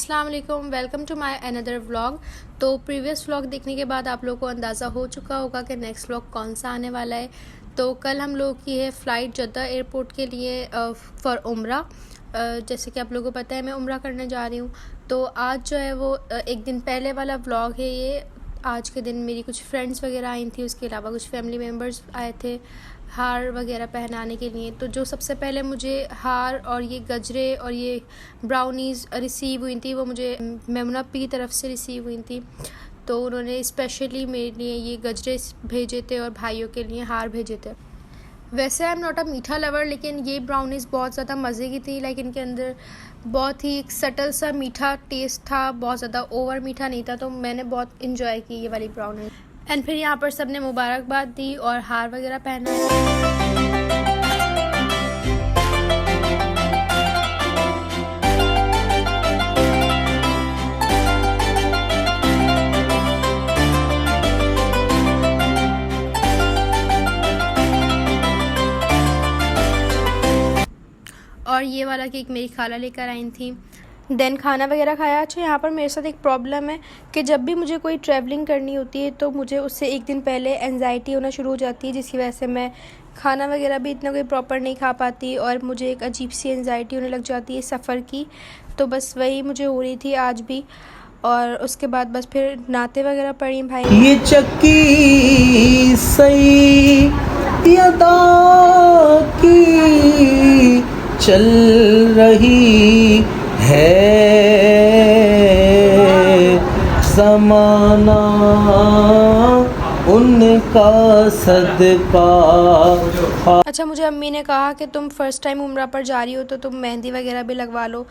अस्सलाम वालेकुम, welcome to my another vlog. तो प्रीवियस व्लॉग देखने के बाद आप लोगों को अंदाज़ा हो चुका होगा कि नेक्स्ट व्लॉग कौन सा आने वाला है। तो कल हम लोगों की है फ़्लाइट जद्दा एयरपोर्ट के लिए फ़ॉर उम्रा। जैसे कि आप लोगों को पता है मैं उम्रा करने जा रही हूँ। तो आज जो है वो एक दिन पहले वाला व्लॉग है ये। आज के दिन मेरी कुछ फ्रेंड्स वगैरह आई थी, उसके अलावा कुछ फैमिली मेम्बर्स आए थे हार वगैरह पहनाने के लिए। तो जो सबसे पहले मुझे हार और ये गजरे और ये ब्राउनीज़ रिसीव हुई थी वो मुझे मेमुना अपी की तरफ से रिसीव हुई थी। तो उन्होंने स्पेशली मेरे लिए ये गजरे भेजे थे और भाइयों के लिए हार भेजे थे। वैसे आई एम नॉट अ मीठा लवर, लेकिन ये ब्राउनीज़ बहुत ज़्यादा मज़े की थी। लाइक इनके अंदर बहुत ही सटल सा मीठा टेस्ट था, बहुत ज़्यादा ओवर मीठा नहीं था। तो मैंने बहुत इंजॉय की ये वाली ब्राउनीज़। एंड फिर यहाँ पर सब ने मुबारकबाद दी और हार वगैरह पहना। और ये वाला केक मेरी खाला लेकर आई थी। देन खाना वगैरह खाया। अच्छा, यहाँ पर मेरे साथ एक प्रॉब्लम है कि जब भी मुझे कोई ट्रैवलिंग करनी होती है तो मुझे उससे एक दिन पहले एंजाइटी होना शुरू हो जाती है, जिसकी वजह से मैं खाना वगैरह भी इतना कोई प्रॉपर नहीं खा पाती और मुझे एक अजीब सी एंजाइटी होने लग जाती है सफ़र की। तो बस वही मुझे हो रही थी आज भी। और उसके बाद बस फिर नाते वगैरह पढ़ी भाई। ये चक्की सही अदा की चल रही है, ज़माना उनका सदका। अच्छा, मुझे अम्मी ने कहा कि तुम फ़र्स्ट टाइम उम्रा पर जा रही हो तो तुम मेहंदी वगैरह भी लगवा लो।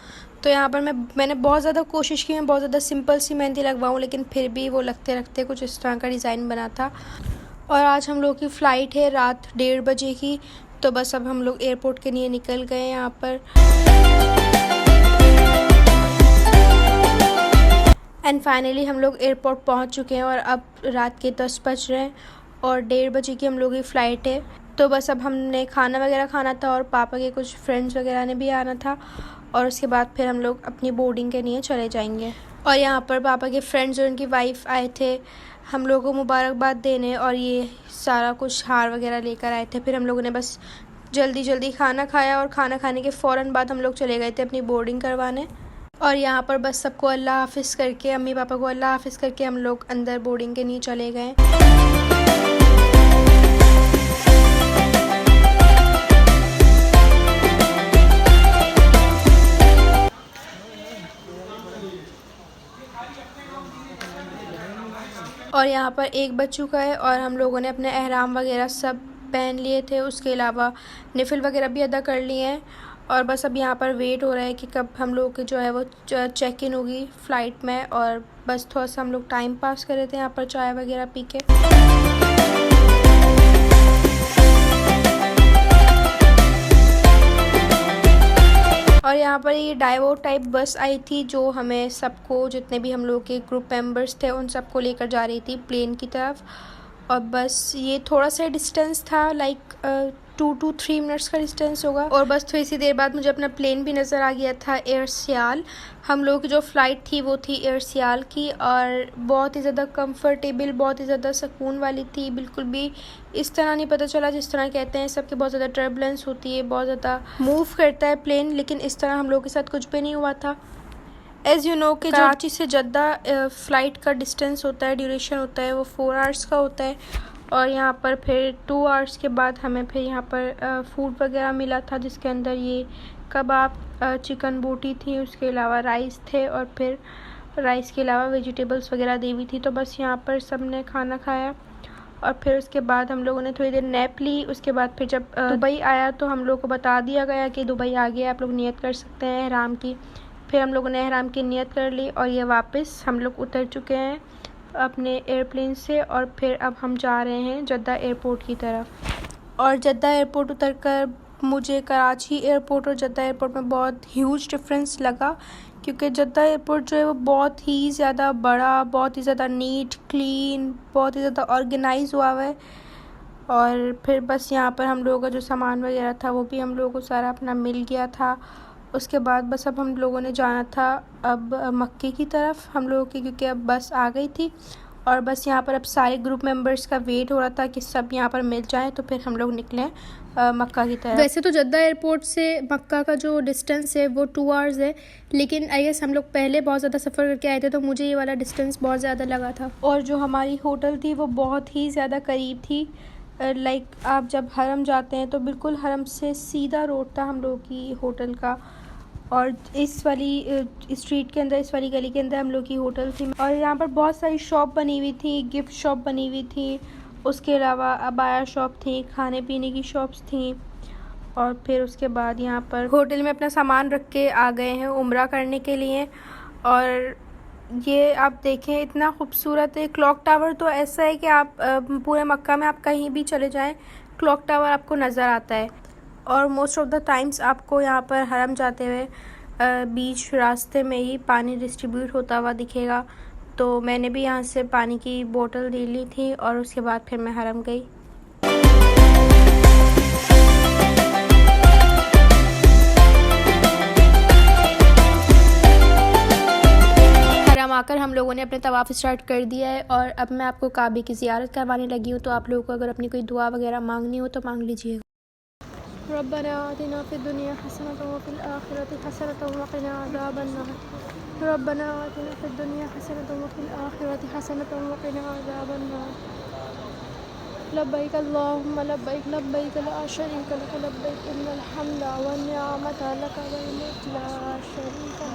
तो यहाँ पर मैंने बहुत ज़्यादा कोशिश की, मैं बहुत ज़्यादा सिंपल सी मेहंदी लगवाऊँ, लेकिन फिर भी वो लगते लगते कुछ इस तरह का डिज़ाइन बना था। और आज हम लोग की फ़्लाइट है रात 1:30 बजे की। तो बस अब हम लोग एयरपोर्ट के लिए निकल गए यहाँ पर। एंड फाइनली हम लोग एयरपोर्ट पहुँच चुके हैं और अब रात के 10 बज रहे हैं और 1:30 बजे की हम लोग की फ़्लाइट है। तो बस अब हमने खाना वगैरह खाना था और पापा के कुछ फ्रेंड्स वगैरह ने भी आना था और उसके बाद फिर हम लोग अपनी बोर्डिंग के लिए चले जाएंगे। और यहाँ पर पापा के फ्रेंड्स और उनकी वाइफ आए थे हम लोगों को मुबारकबाद देने और ये सारा कुछ हार वगैरह लेकर आए थे। फिर हम लोगों ने बस जल्दी जल्दी खाना खाया और खाना खाने के फ़ौरन बाद हम लोग चले गए थे अपनी बोर्डिंग करवाने। और यहाँ पर बस सबको अल्लाह हाफ़िज़ करके, अम्मी पापा को अल्लाह हाफ़िज़ करके हम लोग अंदर बोर्डिंग के लिए चले गए। और यहाँ पर 1 बज चुका है और हम लोगों ने अपने एहराम वगैरह सब पहन लिए थे, उसके अलावा निफिल वगैरह भी अदा कर लिए हैं। और बस अब यहाँ पर वेट हो रहा है कि कब हम लोग की जो है वो चेक इन होगी फ़्लाइट में। और बस थोड़ा सा हम लोग टाइम पास कर रहे थे यहाँ पर चाय वगैरह पी के। और यहाँ पर ये डाइवो टाइप बस आई थी जो हमें सबको, जितने भी हम लोग के ग्रुप मेंबर्स थे उन सबको लेकर जा रही थी प्लेन की तरफ। और बस ये थोड़ा सा डिस्टेंस था, लाइक 2 to 3 मिनट्स का डिस्टेंस होगा। और बस थोड़ी सी देर बाद मुझे अपना प्लेन भी नज़र आ गया था, एयर सियाल। हम लोग की जो फ़्लाइट थी वो थी एयर सियाल की और बहुत ही ज़्यादा कंफर्टेबल, बहुत ही ज़्यादा सुकून वाली थी। बिल्कुल भी इस तरह नहीं पता चला जिस तरह कहते हैं सबके बहुत ज़्यादा टर्बुलेंस होती है, बहुत ज़्यादा मूव करता है प्लेन, लेकिन इस तरह हम लोग के साथ कुछ भी नहीं हुआ था। एज़ यू नो कि कराची से जद्दा फ़्लाइट का डिस्टेंस होता है, ड्यूरेशन होता है वो 4 आवर्स का होता है। और यहाँ पर फिर 2 आवर्स के बाद हमें फिर यहाँ पर फूड वगैरह मिला था, जिसके अंदर ये कबाब, चिकन बोटी थी, उसके अलावा राइस थे और फिर राइस के अलावा वेजिटेबल्स वगैरह दी हुई थी। तो बस यहाँ पर सब ने खाना खाया और फिर उसके बाद हम लोगों ने थोड़ी देर नैप ली। उसके बाद फिर जब दुबई आया तो हम लोग को बता दिया गया कि दुबई आ गया, आप लोग नियत कर सकते हैं एहराम की। फिर हम लोगों ने एहराम की नियत कर ली और ये वापस हम लोग उतर चुके हैं अपने एयरप्लेन से। और फिर अब हम जा रहे हैं जद्दा एयरपोर्ट की तरफ। और जद्दा एयरपोर्ट उतरकर मुझे कराची एयरपोर्ट और जद्दा एयरपोर्ट में बहुत ह्यूज डिफरेंस लगा, क्योंकि जद्दा एयरपोर्ट जो है वो बहुत ही ज़्यादा बड़ा, बहुत ही ज़्यादा नीट क्लीन, बहुत ही ज़्यादा ऑर्गेनाइज हुआ है। और फिर बस यहाँ पर हम लोगों का जो सामान वगैरह था वो भी हम लोगों को सारा अपना मिल गया था। उसके बाद बस अब हम लोगों ने जाना था अब मक्के की तरफ हम लोगों की, क्योंकि अब बस आ गई थी और बस यहाँ पर अब सारे ग्रुप मेंबर्स का वेट हो रहा था कि सब यहाँ पर मिल जाएं तो फिर हम लोग निकलें मक्का की तरफ। वैसे तो जद्दा एयरपोर्ट से मक्का का जो डिस्टेंस है वो 2 आवर्स है, लेकिन आई गेस हम लोग पहले बहुत ज़्यादा सफ़र करके आए थे तो मुझे ये वाला डिस्टेंस बहुत ज़्यादा लगा था। और जो हमारी होटल थी वो बहुत ही ज़्यादा करीब थी। लाइक आप जब हरम जाते हैं तो बिल्कुल हरम से सीधा रोड था हम लोगों की होटल का, और इस वाली स्ट्रीट के अंदर, इस वाली गली के अंदर हम लोग की होटल थी। और यहाँ पर बहुत सारी शॉप बनी हुई थी, गिफ्ट शॉप बनी हुई थी, उसके अलावा अबाया शॉप थी, खाने पीने की शॉप्स थी। और फिर उसके बाद यहाँ पर होटल में अपना सामान रख के आ गए हैं उम्रा करने के लिए। और ये आप देखें इतना खूबसूरत है क्लॉक टावर। तो ऐसा है कि आप पूरे मक्का में आप कहीं भी चले जाएं क्लॉक टावर आपको नज़र आता है। और मोस्ट ऑफ द टाइम्स आपको यहाँ पर हरम जाते हुए बीच रास्ते में ही पानी डिस्ट्रीब्यूट होता हुआ दिखेगा। तो मैंने भी यहाँ से पानी की बोतल ले ली थी और उसके बाद फिर मैं हरम गई। हरम आकर हम लोगों ने अपने तवाफ़ स्टार्ट कर दिया है और अब मैं आपको काबे की ज़ियारत करवाने लगी हूँ। तो आप लोगों को अगर अपनी कोई दुआ वगैरह मांगनी हो तो मांग लीजिएगा। रब्बना आतिना फिद दुनिया हसनतन व फिल आखिरति हसनतन व क़िना अज़ाबन्नार। रब्बना आतिना फिद दुनिया हसनतन व फिल आखिरति हसनतन व क़िना अज़ाबन्नार। लब्बैक अल्लाहुम्मा लब्बैक लब्बैक ला शरीका लक लब्बैक इन्नल हम्दा वन निअमता लक वल मुल्क ला शरीका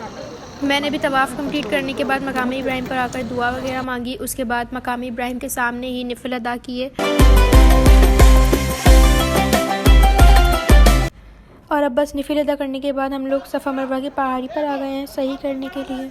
लक। मैंने भी तवाफ़ कंप्लीट करने के बाद मकाम इब्राहिम पर आकर दुआ वगैरह मांगी। उसके बाद मकाम इब्राहिम के सामने ही नफिल अदा किए। और अब बस नफिल अदा करने के बाद हम लोग सफ़ा मरवा की पहाड़ी पर आ गए हैं सही करने के लिए।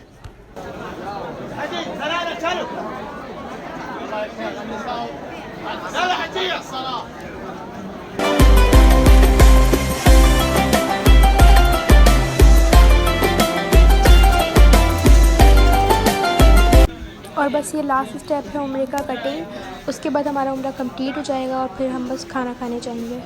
और बस ये लास्ट स्टेप है उम्रे का कटिंग। उसके बाद हमारा उम्रा कंप्लीट हो जाएगा और फिर हम बस खाना खाने जाएंगे।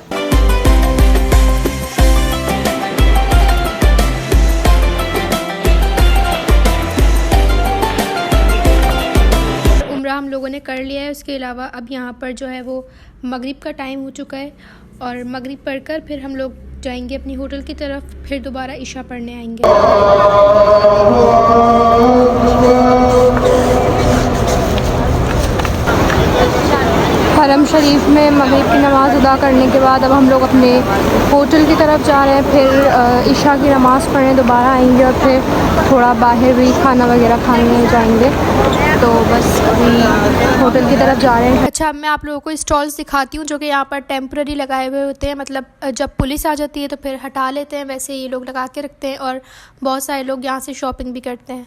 उम्रा हम लोगों ने कर लिया है। उसके अलावा अब यहाँ पर जो है वो मगरिब का टाइम हो चुका है और मगरिब पढ़कर फिर हम लोग जाएंगे अपनी होटल की तरफ, फिर दोबारा इशा पढ़ने आएंगे। हरम शरीफ में मगरिब की नमाज़ अदा करने के बाद अब हम लोग अपने होटल की तरफ जा रहे हैं। फिर इशा की नमाज़ पढ़ने दोबारा आएंगे और फिर थोड़ा बाहर भी खाना वगैरह खाने जाएंगे। तो बस अभी होटल की तरफ जा रहे हैं। अच्छा, अब मैं आप लोगों को स्टॉल्स दिखाती हूँ जो कि यहाँ पर टेम्पररी लगाए हुए होते हैं। मतलब जब पुलिस आ जाती है तो फिर हटा लेते हैं, वैसे ये लोग लगा के रखते हैं और बहुत सारे लोग यहाँ से शॉपिंग भी करते हैं।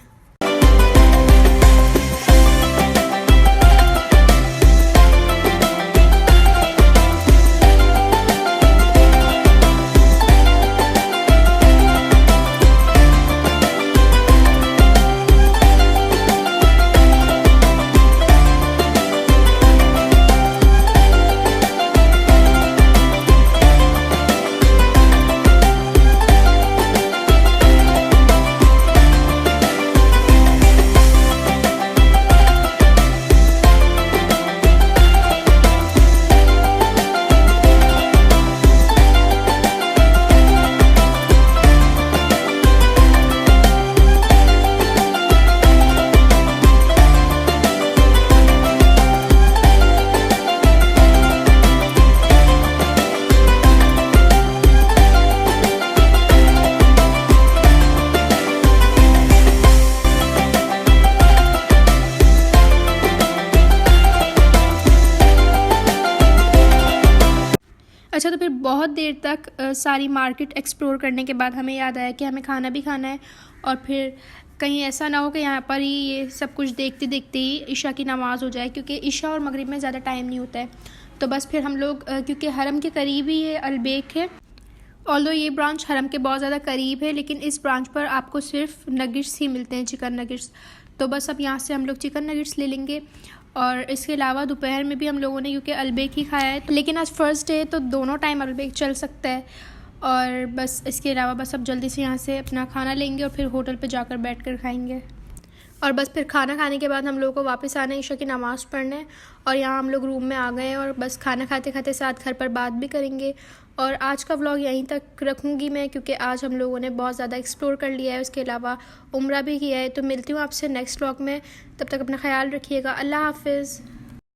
अच्छा, तो फिर बहुत देर तक सारी मार्केट एक्सप्लोर करने के बाद हमें याद आया कि हमें खाना भी खाना है और फिर कहीं ऐसा ना हो कि यहाँ पर ही ये सब कुछ देखते देखते ही इशा की नमाज़ हो जाए, क्योंकि इशा और मगरिब में ज़्यादा टाइम नहीं होता है। तो बस फिर हम लोग क्योंकि हरम के करीब ही ये अलबेक है, ऑल्दो ये ब्रांच हरम के बहुत ज़्यादा करीब है, लेकिन इस ब्रांच पर आपको सिर्फ नगिट्स ही मिलते हैं, चिकन नगिट्स। तो बस अब यहाँ से हम लोग चिकन नगिट्स ले लेंगे। और इसके अलावा दोपहर में भी हम लोगों ने क्योंकि अलबेक ही खाया है, लेकिन आज फ़र्स्ट डे तो दोनों टाइम अलबेक चल सकता है। और बस इसके अलावा बस अब जल्दी से यहाँ से अपना खाना लेंगे और फिर होटल पे जाकर बैठकर खाएंगे। और बस फिर खाना खाने के बाद हम लोगों को वापस आना है ईशा की नमाज़ पढ़ने। और यहाँ हम लोग रूम में आ गए हैं और बस खाना खाते खाते साथ घर पर बात भी करेंगे। और आज का व्लॉग यहीं तक रखूँगी मैं, क्योंकि आज हम लोगों ने बहुत ज़्यादा एक्सप्लोर कर लिया है, उसके अलावा उम्रा भी किया है। तो मिलती हूँ आपसे नेक्स्ट व्लॉग में, तब तक अपना ख्याल रखिएगा। अल्लाह हाफिज़।